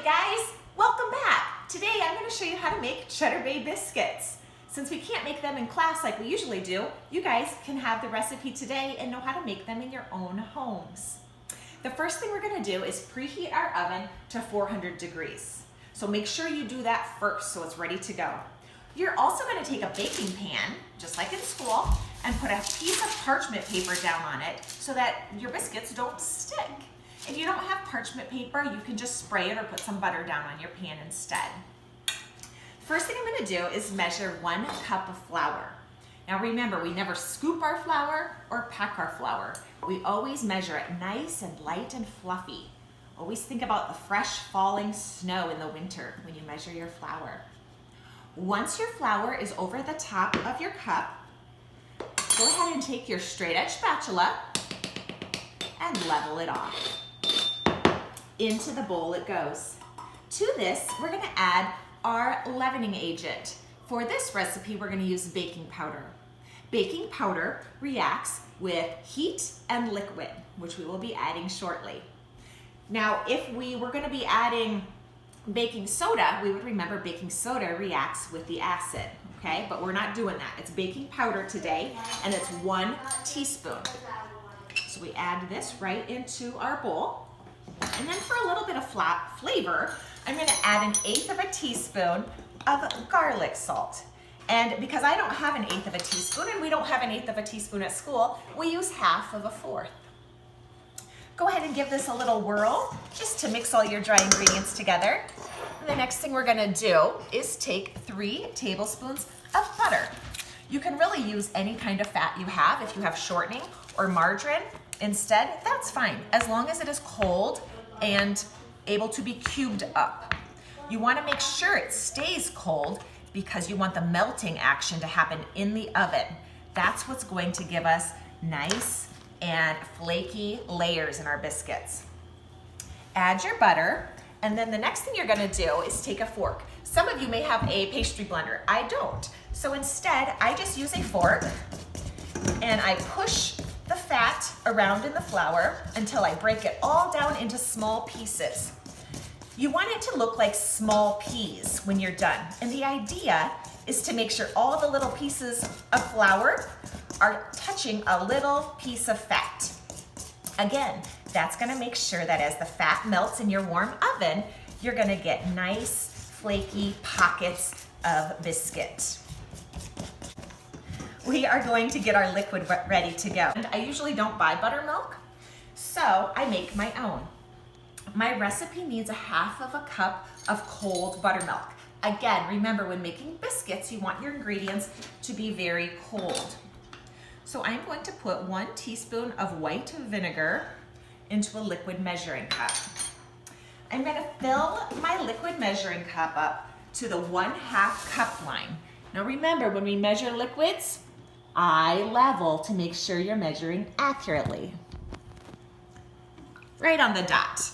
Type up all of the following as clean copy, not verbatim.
guys, welcome back. Today I'm going to show you how to make Cheddar Bay Biscuits. Since we can't make them in class like we usually do, you guys can have the recipe today and know how to make them in your own homes. The first thing we're going to do is preheat our oven to 400 degrees. So make sure you do that first so it's ready to go. You're also going to take a baking pan, just like in school, and put a piece of parchment paper down on it so that your biscuits don't stick. If you don't have parchment paper, you can just spray it or put some butter down on your pan instead. First thing I'm going to do is measure 1 cup of flour. Now remember, we never scoop our flour or pack our flour. We always measure it nice and light and fluffy. Always think about the fresh falling snow in the winter when you measure your flour. Once your flour is over the top of your cup, go ahead and take your straight edge spatula and level it off. Into the bowl it goes. To this, we're going to add our leavening agent. For this recipe, we're going to use baking powder. Baking powder reacts with heat and liquid, which we will be adding shortly. Now, if we were going to be adding baking soda, we would remember baking soda reacts with the acid, okay? But we're not doing that. It's baking powder today, and it's 1 teaspoon. So we add this right into our bowl. And then for a little bit of flavor, I'm going to add 1/8 of a teaspoon of garlic salt. And because I don't have 1/8 of a teaspoon, and we don't have 1/8 of a teaspoon at school, we use 1/2 of a 4th. Go ahead and give this a little whirl, just to mix all your dry ingredients together. And the next thing we're going to do is take 3 tablespoons of butter. You can really use any kind of fat you have. If you have shortening or margarine instead, that's fine, as long as it is cold and able to be cubed up. You want to make sure it stays cold because you want the melting action to happen in the oven. That's what's going to give us nice and flaky layers in our biscuits. Add your butter, and then the next thing you're going to do is take a fork. Some of you may have a pastry blender. I don't. So instead, I just use a fork and I push the fat around in the flour until I break it all down into small pieces. You want it to look like small peas when you're done. And the idea is to make sure all the little pieces of flour are touching a little piece of fat. Again, that's gonna make sure that as the fat melts in your warm oven, you're gonna get nice, flaky pockets of biscuit. We are going to get our liquid ready to go. And I usually don't buy buttermilk, so I make my own. My recipe needs 1/2 of a cup of cold buttermilk. Again, remember when making biscuits, you want your ingredients to be very cold. So I'm going to put 1 teaspoon of white vinegar into a liquid measuring cup. I'm going to fill my liquid measuring cup up to the 1/2 cup line. Now remember, when we measure liquids, eye level to make sure you're measuring accurately. Right on the dot.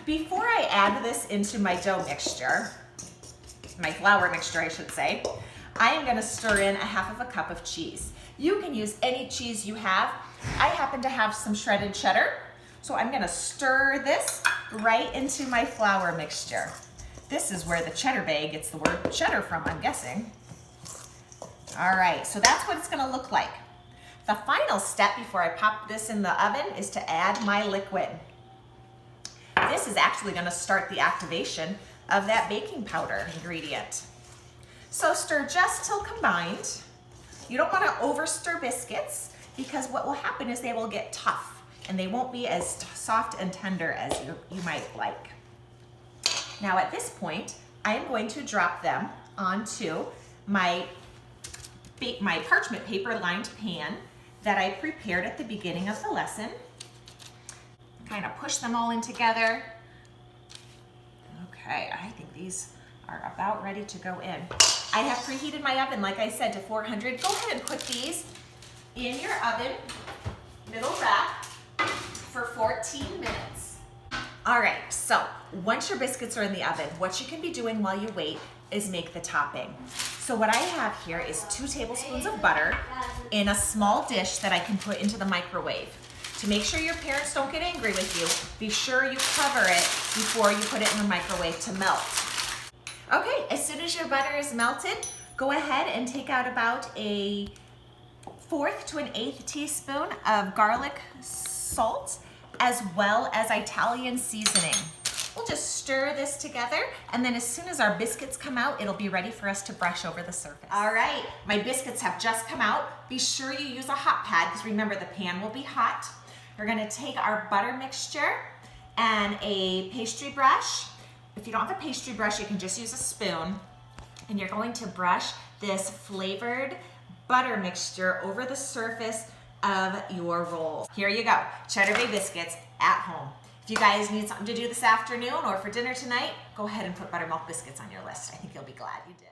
Before I add this into my dough mixture, my flour mixture I should say, I am gonna stir in 1/2 of a cup of cheese. You can use any cheese you have. I happen to have some shredded cheddar, so I'm gonna stir this right into my flour mixture. This is where the Cheddar Bay gets the word cheddar from, I'm guessing. All right, so that's what it's gonna look like. The final step before I pop this in the oven is to add my liquid. This is actually gonna start the activation of that baking powder ingredient. So stir just till combined. You don't wanna over stir biscuits because what will happen is they will get tough and they won't be as soft and tender as you might like. Now at this point, I am going to drop them onto my parchment paper lined pan that I prepared at the beginning of the lesson. Kind of push them all in together. Okay, I think these are about ready to go in. I have preheated my oven, like I said, to 400. Go ahead and put these in your oven, middle rack, for 14 minutes. All right, so once your biscuits are in the oven, what you can be doing while you wait is make the topping. So what I have here is 2 tablespoons of butter in a small dish that I can put into the microwave. To make sure your parents don't get angry with you, be sure you cover it before you put it in the microwave to melt. Okay, as soon as your butter is melted, go ahead and take out about a 1/4 to an 1/8 teaspoon of garlic salt, as well as Italian seasoning. We'll just stir this together, and then as soon as our biscuits come out, it'll be ready for us to brush over the surface. All right, my biscuits have just come out. Be sure you use a hot pad, because remember the pan will be hot. We're gonna take our butter mixture and a pastry brush. If you don't have a pastry brush, you can just use a spoon, and you're going to brush this flavored butter mixture over the surface of your rolls. Here you go, Cheddar Bay Biscuits at home. If you guys need something to do this afternoon or for dinner tonight, go ahead and put buttermilk biscuits on your list. I think you'll be glad you did.